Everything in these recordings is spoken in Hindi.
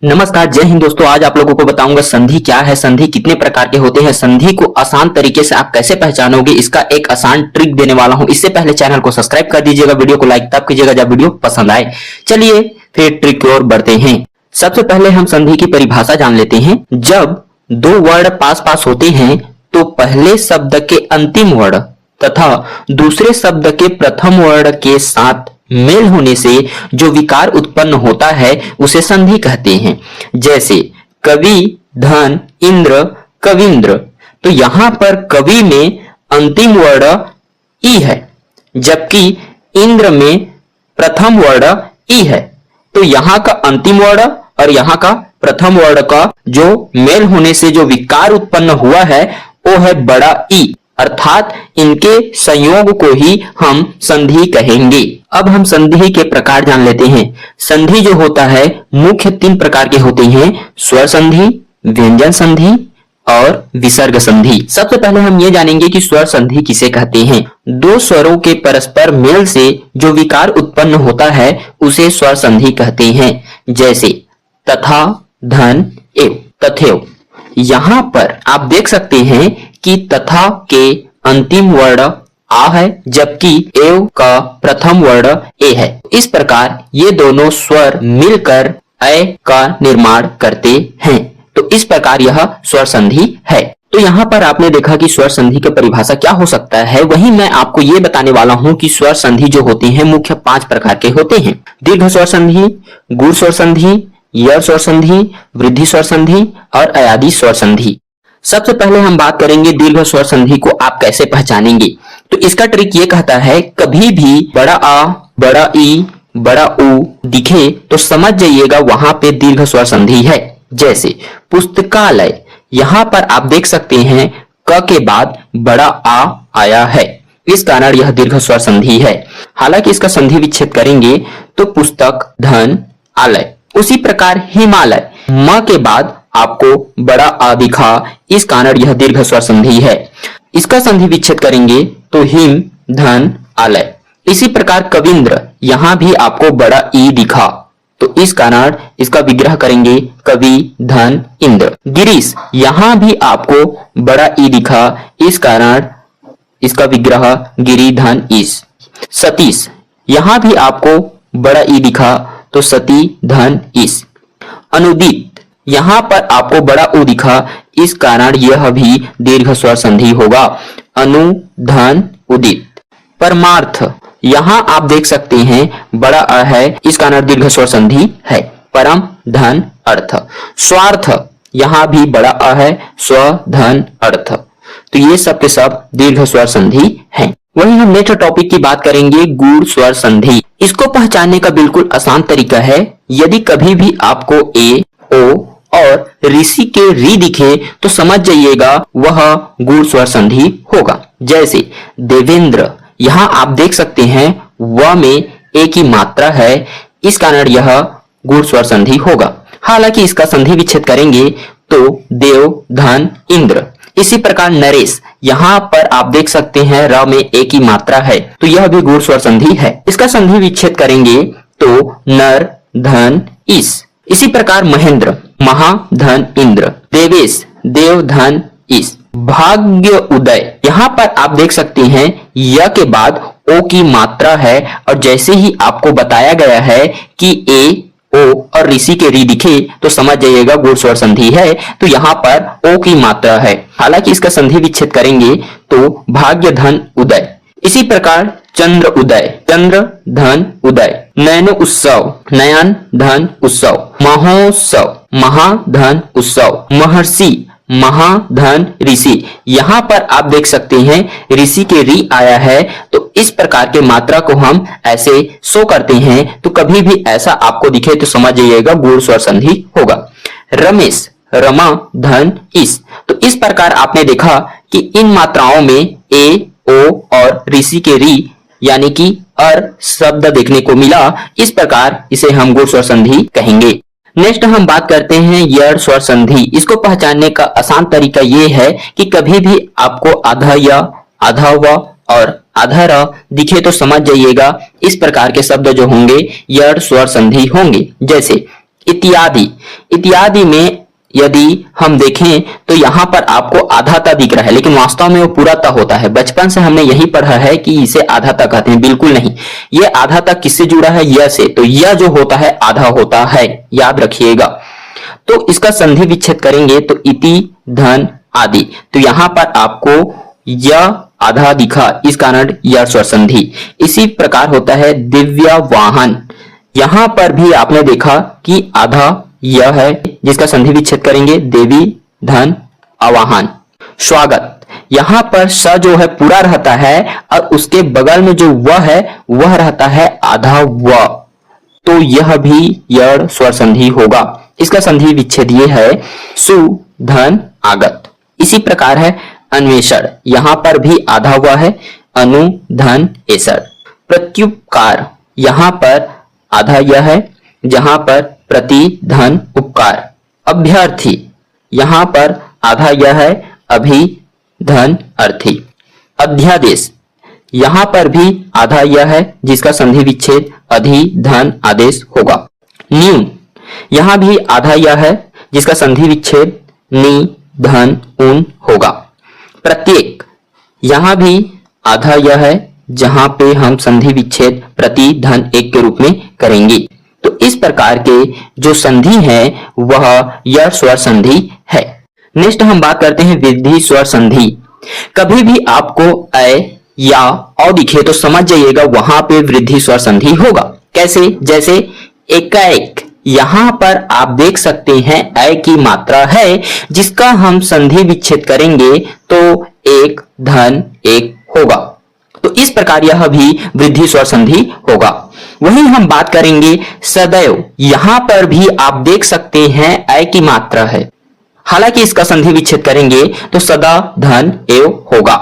नमस्कार, जय हिंद दोस्तों। आज आप लोगों को बताऊंगा संधि क्या है, संधि कितने प्रकार के होते हैं, संधि को आसान तरीके से आप कैसे पहचानोगे, इसका एक आसान ट्रिक देने वाला हूं। इससे पहले चैनल को सब्सक्राइब कर दीजिएगा, वीडियो को लाइक तब कीजिएगा जब वीडियो पसंद आए। चलिए फिर ट्रिक की ओर बढ़ते हैं। सबसे पहले हम संधि की परिभाषा जान लेते हैं। जब दो वर्ण पास पास होते हैं तो पहले शब्द के अंतिम वर्ण तथा दूसरे शब्द के प्रथम वर्ण के साथ मेल होने से जो विकार उत्पन्न होता है उसे संधि कहते हैं। जैसे कवि, धन, इंद्र, कविंद्र। तो यहां पर कवि में अंतिम वर्ण ई है, जबकि इंद्र में प्रथम वर्ण ई है। तो यहां का अंतिम वर्ण और यहां का प्रथम वर्ण का जो मेल होने से जो विकार उत्पन्न हुआ है वो है बड़ा ई, अर्थात इनके संयोग को ही हम संधि कहेंगे। अब हम संधि के प्रकार जान लेते हैं। संधि जो होता है मुख्य 3 प्रकार के होते हैं: स्वर संधि, व्यंजन संधि और विसर्ग संधि। सबसे पहले हम ये जानेंगे कि स्वर संधि किसे कहते हैं। दो स्वरों के परस्पर मेल से जो विकार उत्पन्न होता है उसे स्वर संधि कहते हैं। जैसे तथा, धन, एव, तथैव। यहां पर आप देख सकते हैं कि तथा के अंतिम वर्ण आ है, जबकि एव का प्रथम वर्ण ए है। इस प्रकार ये दोनों स्वर मिलकर अ का निर्माण करते हैं। तो इस प्रकार यह स्वर संधि है। तो यहाँ पर आपने देखा कि स्वर संधि की परिभाषा क्या हो सकता है। वहीं मैं आपको ये बताने वाला हूँ कि स्वर संधि जो होते हैं मुख्य 5 प्रकार के होते हैं: दीर्घ स्वर संधि, गुण स्वर संधि, य स्वर संधि, वृद्धि स्वर संधि और अयादि स्वर संधि। सबसे पहले हम बात करेंगे दीर्घ स्वर संधि को आप कैसे पहचानेंगे। तो इसका ट्रिक ये कहता है, कभी भी बड़ा आ, बड़ा ई, बड़ा उ दिखे तो समझ जाइएगा वहां पे दीर्घ स्वर संधि है। जैसे पुस्तकालय, यहां पर आप देख सकते हैं क के बाद बड़ा आ आया है, इस कारण यह दीर्घ स्वर संधि है। हालांकि इसका संधि विच्छेद करेंगे तो पुस्तक, धन, आलय। उसी प्रकार हिमालय, म के बाद आपको बड़ा आ दिखा, इस कारण यह दीर्घ स्वर संधि है। इसका संधि विच्छेद करेंगे तो हिम, धन, आलय। इसी प्रकार कविंद्र, यहां भी आपको बड़ा ई दिखा, तो इस कारण इसका विग्रह करेंगे कवि, धन, इंद्र। गिरीश, यहां भी आपको बड़ा ई दिखा, इस कारण इसका विग्रह गिरि, धन, ईश। सतीश, यहां भी आपको बड़ा ई दिखा तो सती, धन, ईश। अनुदित, यहां पर आपको बड़ा उ दिखा, इस कारण यह भी दीर्घ स्वर संधि होगा, अनु, धन, उदित। परमार्थ, यहां आप देख सकते हैं बड़ा अ है, इस कारण दीर्घ स्वर संधि है, परम, धन, अर्थ। स्वार्थ, यहां भी बड़ा अ है, स्व, धन, अर्थ। तो ये सब के सब दीर्घ स्वर संधि है। वहीं हम नेक्स्ट टॉपिक की बात करेंगे गूढ़ स्वर संधि। इसको पहचानने का बिल्कुल आसान तरीका है। यदि कभी भी आपको ए, ओ और ऋषि के री दिखे तो समझ जाइएगा वह गूढ़ स्वर संधि होगा। जैसे देवेंद्र, यहाँ आप देख सकते हैं व में एक ही मात्रा है, इस कारण यह गूढ़ स्वर संधि होगा। हालांकि इसका संधि विच्छेद करेंगे तो देव, धन, इंद्र। इसी प्रकार नरेश, यहाँ पर आप देख सकते हैं र में एक ही मात्रा है, तो यह भी गूढ़ स्वर संधि है। इसका संधि विच्छेद करेंगे तो नर, धन, ईश। इसी प्रकार महेंद्र, महा, धन, इंद्र। देवेश, देव, धन, ईश। भाग्य उदय, यहाँ पर आप देख सकते हैं य के बाद ओ की मात्रा है, और जैसे ही आपको बताया गया है कि ए, ओ और ऋषि के री दिखे तो समझ जाइएगा गूढ़ स्वर संधि है, तो यहाँ पर ओ की मात्रा है। हालांकि इसका संधि विच्छेद करेंगे तो भाग्य, धन, उदय। इसी प्रकार चंद्र उदय, चंद्र, धन, उदय। नयन उत्सव, नयन, धन, उत्सव। महोत्सव, महा, धन, उत्सव। महर्षि, महा, धन, ऋषि। यहाँ पर आप देख सकते हैं ऋषि के री आया है, तो इस प्रकार के मात्रा को हम ऐसे शो करते हैं। तो कभी भी ऐसा आपको दिखे तो समझ जाइएगा गूढ़ स्वर संधि होगा। रमेश, रमा, धन, ईश। तो इस प्रकार आपने देखा कि इन मात्राओं में ए, ओ और ऋषि के री यानी कि अर शब्द देखने को मिला, इस प्रकार इसे हम गूढ़ स्वर संधि कहेंगे। नेक्स्ट हम बात करते हैं यड़ स्वर संधि। इसको पहचानने का आसान तरीका ये है कि कभी भी आपको आधा य, आधा व और आधा र दिखे तो समझ जाइएगा इस प्रकार के शब्द जो होंगे यड़ स्वर संधि होंगे। जैसे इत्यादि। इत्यादि में यदि हम देखें तो यहाँ पर आपको आधा ता दिख रहा है, लेकिन वास्तव में वो पूरा ता होता है। बचपन से हमने यही पढ़ा है कि इसे आधा ता कहते हैं, बिल्कुल नहीं। ये आधा ता किससे जुड़ा है? य से। तो यह जो होता है आधा होता है, याद रखिएगा। तो इसका संधि विच्छेद करेंगे तो इति धन आदि। तो यहाँ पर आपको य आधा दिखा, इस कारण यह स्वर संधि। इसी प्रकार होता है दिव्य वाहन। यहां पर भी आपने देखा कि आधा यह है, जिसका संधि विच्छेद करेंगे देवी धन आवाहन। स्वागत, यहां पर स जो है पूरा रहता है और उसके बगल में जो व है वह रहता है आधा व, तो यह भी यड़ स्वर संधि होगा। इसका संधि विच्छेद ये है सु धन आगत। इसी प्रकार है अन्वेषण, यहां पर भी आधा व है, अनु धन एसर। प्रत्युपकार, यहां पर आधा यह है, जहां पर प्रति धन उपकार। अभ्यर्थी, यहां पर आधा यह है, अभि धन अर्थी। अध्यादेश, यहां पर भी आधा यह है, जिसका संधि विच्छेद अधि धन आदेश होगा। न्यून, यहां भी आधा यह है, जिसका संधि विच्छेद नि धन उन होगा। प्रत्येक, यहां भी आधा यह है, जहां पे हम संधि विच्छेद प्रति धन एक के रूप में करेंगे। तो इस प्रकार के जो संधि है वह यह स्वर संधि है। नेक्स्ट हम बात करते हैं वृद्धि स्वर संधि। कभी भी आपको अ या औ दिखे तो समझ जाइएगा वहां पे वृद्धि स्वर संधि होगा। कैसे? जैसे एकाएक, यहां पर आप देख सकते हैं अ की मात्रा है, जिसका हम संधि विच्छेद करेंगे तो एक धन एक होगा। तो इस प्रकार यह भी वृद्धि स्वर संधि होगा। वहीं हम बात करेंगे सदैव, यहां पर भी आप देख सकते हैं अ की मात्रा है, हालांकि इसका संधि विच्छेद करेंगे तो सदा धन एव होगा।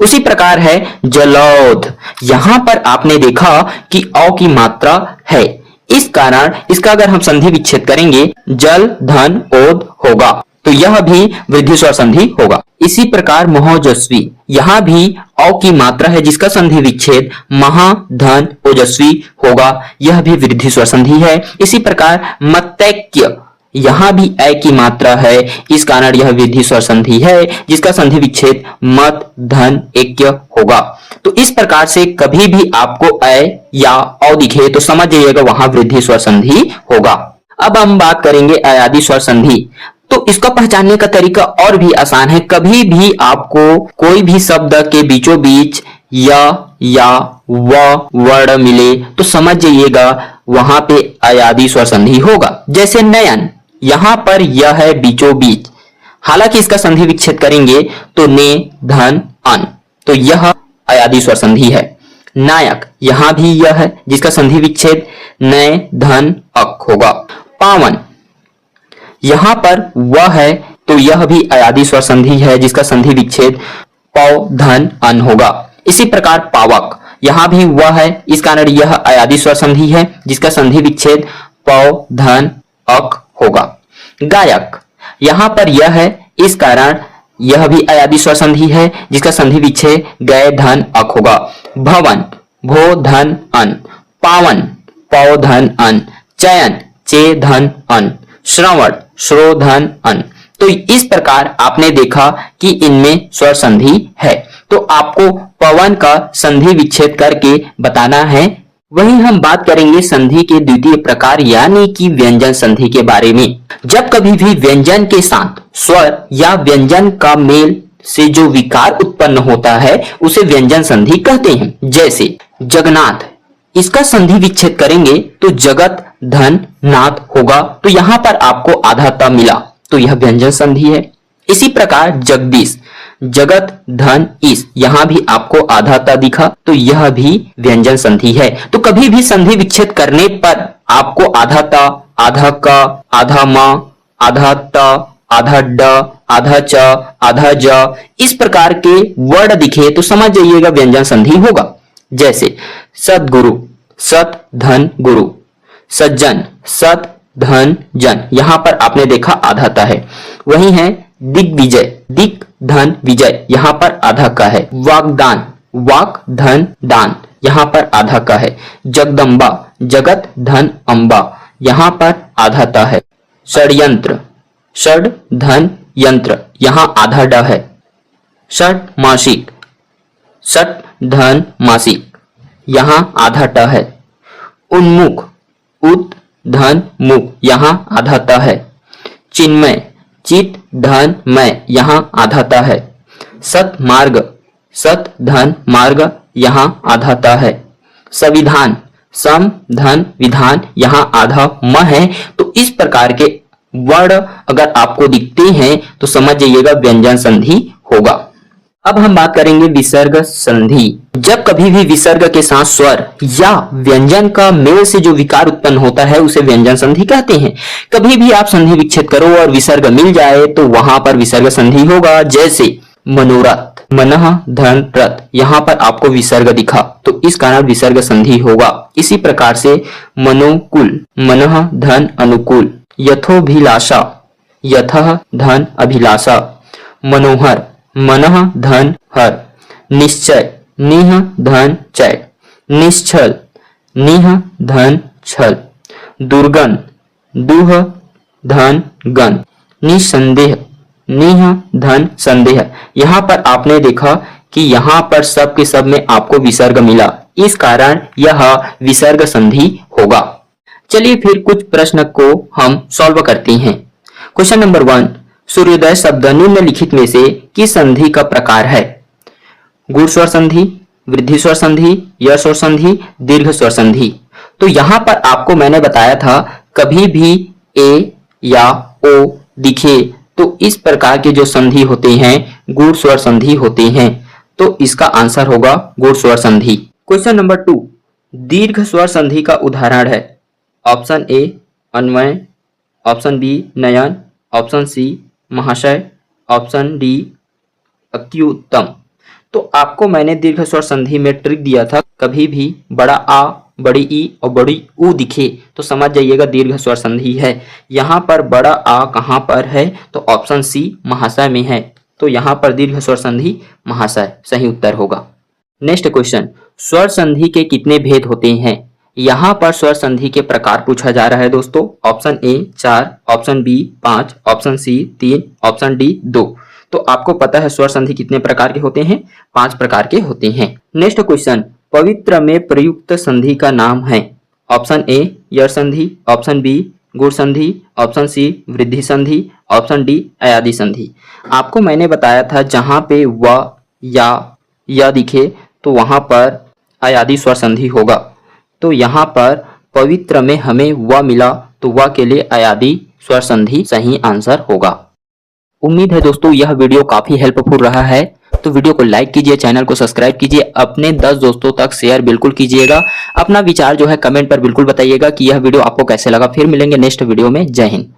उसी प्रकार है जलौध, यहां पर आपने देखा कि औ की मात्रा है, इस कारण इसका अगर हम संधि विच्छेद करेंगे जल धन ओध होगा, तो यह भी वृद्धि स्वर संधि होगा। इसी प्रकार महोजस्वी, यहां भी औ की मात्रा है, जिसका संधि विच्छेद महा धन ओजस्वी होगा, यह भी वृद्धि स्वर संधि है। इसी प्रकार मतैक्य, यहां भी अ की मात्रा है, इस कारण यह वृद्धि स्वर संधि है, जिसका संधि विच्छेद मत धन ऐक्य होगा। तो इस प्रकार से कभी भी आपको अ या औ दिखे तो समझ जाइएगा वहां वृद्धि स्वर संधि होगा। अब हम बात करेंगे अयादि स्वर संधि। तो इसको पहचानने का तरीका और भी आसान है। कभी भी आपको कोई भी शब्द के बीचों बीच या व वर्ण मिले तो समझ जाइएगा वहां पे अयादि स्वर संधि होगा। जैसे नयन, यहां पर यह है बीचों बीच, हालांकि इसका संधि विच्छेद करेंगे तो ने धन अन, तो यह अयादि स्वर संधि है। नायक, यहां भी यह है, जिसका संधि विच्छेद नय धन अक होगा। पावन, यहां पर वह है, तो यह भी अयादि स्वर संधि है, जिसका संधि विच्छेद पौ धन अन होगा। इसी प्रकार पावक, यहां भी वह है, इस कारण यह अयादि स्वर संधि है, जिसका संधि विच्छेद पौ धन अक होगा। गायक, यहां पर यह है, इस कारण यह भी अयादि स्वर संधि है, जिसका संधि विच्छेद गय धन अक होगा। भवन, भो धन अन। पावन, पौ धन अन। चयन, चे धन अन। श्रवण, श्रो धन अन। तो इस प्रकार आपने देखा कि इनमें स्वर संधि है, तो आपको पवन का संधि विच्छेद करके बताना है। वहीं हम बात करेंगे संधि के द्वितीय प्रकार यानी कि व्यंजन संधि के बारे में। जब कभी भी व्यंजन के साथ स्वर या व्यंजन का मेल से जो विकार उत्पन्न होता है उसे व्यंजन संधि कहते हैं। जैसे जगन्नाथ, इसका संधि विच्छेद करेंगे तो जगत धन नाथ होगा, तो यहां पर आपको आधा त मिला, तो यह व्यंजन संधि है। इसी प्रकार जगदीश, जगत धन ईश, यहां भी आपको आधा त दिखा, तो यह भी व्यंजन संधि है। तो कभी भी संधि विच्छेद करने पर आपको आधा त, आधा क, आधा म, आधा त, आधा ड, आधा च, आधा ज, इस प्रकार के वर्ड दिखे तो समझ जाइएगा व्यंजन संधि होगा। जैसे सतगुरु, सत धन गुरु। सज्जन, सत धन जन, यहां पर आपने देखा आधा ता है। वही है दिग्विजय, दिक धन विजय, यहां पर आधा का है। वागदान, वाक धन दान, यहां पर आधा का है। जगदम्बा, जगत धन अंबा, यहां पर आधा त है। षड्यंत्र, षड धन यंत्र, यहाँ आधा ड है। षट मासिक, षट धन मासिक, यहाँ आधा ट है। उन्मुख, उत धन मुख, यहाँ आधा त है। चिन्मय, चित धन मय, यहाँ आधा त है। सतमार्ग, सत धन मार्ग, यहाँ आधा त है। संविधान, सम धन विधान, यहाँ आधा म है। तो इस प्रकार के वर्ड अगर आपको दिखते हैं तो समझ जाइएगा व्यंजन संधि होगा। अब हम बात करेंगे विसर्ग संधि। जब कभी भी विसर्ग के साथ स्वर या व्यंजन का मेल से जो विकार उत्पन्न होता है उसे व्यंजन संधि कहते हैं। कभी भी आप संधि विच्छेद करो और विसर्ग मिल जाए तो वहां पर विसर्ग संधि होगा। जैसे मनोरथ, मनः धन रथ, यहाँ पर आपको विसर्ग दिखा तो इस कारण विसर्ग संधि होगा। इसी प्रकार से मनोकुल, मनः धन अनुकूल, यथोभिलाषा, यथः धन अभिलाषा, मनोहर, मनः धन हर, निश्चय, निह धन चय, निश्चल, निह धन छल, दुर्गन, दुह धन गन, निसंदेह, निह धन संदेह। यहाँ पर आपने देखा कि यहाँ पर सब के सब में आपको विसर्ग मिला, इस कारण यह विसर्ग संधि होगा। चलिए फिर कुछ प्रश्न को हम सॉल्व करते हैं। क्वेश्चन नंबर 1, सूर्योदय शब्द निम्नलिखित में से किस संधि का प्रकार है? गुण स्वर संधि, वृद्धि स्वर संधि, य स्वर संधि, दीर्घ स्वर संधि। तो यहाँ पर आपको मैंने बताया था कभी भी ए या ओ दिखे तो इस प्रकार के जो संधि होते हैं गुण स्वर संधि होते हैं। तो इसका आंसर होगा गुण स्वर संधि। क्वेश्चन नंबर 2, दीर्घ स्वर संधि का उदाहरण है। Option A Anvay, option B Nayan, option C महाशय, ऑप्शन डी अत्युत्तम। तो आपको मैंने दीर्घ स्वर संधि में ट्रिक दिया था, कभी भी बड़ा आ, बड़ी ई और बड़ी ऊ दिखे तो समझ जाइएगा दीर्घ स्वर संधि है। यहाँ पर बड़ा आ कहाँ पर है? तो ऑप्शन सी महाशय में है। तो यहाँ पर दीर्घ स्वर संधि महाशय सही उत्तर होगा। नेक्स्ट क्वेश्चन, स्वर संधि के कितने भेद होते हैं? यहाँ पर स्वर संधि के प्रकार पूछा जा रहा है दोस्तों। Option A 4, option B 5, option C 3, option D 2। तो आपको पता है स्वर संधि कितने प्रकार के होते हैं? 5 प्रकार के होते हैं। नेक्स्ट क्वेश्चन, पवित्र में प्रयुक्त संधि का नाम है। ऑप्शन ए यर संधि, ऑप्शन बी गुण संधि, ऑप्शन सी वृद्धि संधि, ऑप्शन डी अयादि संधि। आपको मैंने बताया था जहां पे व या दिखे तो वहां पर अयादि स्वर संधि होगा। तो यहाँ पर पवित्र में हमें व मिला तो व के लिए अयादि स्वर संधि सही आंसर होगा। उम्मीद है दोस्तों यह वीडियो काफी हेल्पफुल रहा है। तो वीडियो को लाइक कीजिए, चैनल को सब्सक्राइब कीजिए, अपने 10 दोस्तों तक शेयर बिल्कुल कीजिएगा। अपना विचार जो है कमेंट पर बिल्कुल बताइएगा कि यह वीडियो आपको कैसे लगा। फिर मिलेंगे नेक्स्ट वीडियो में। जय हिंद।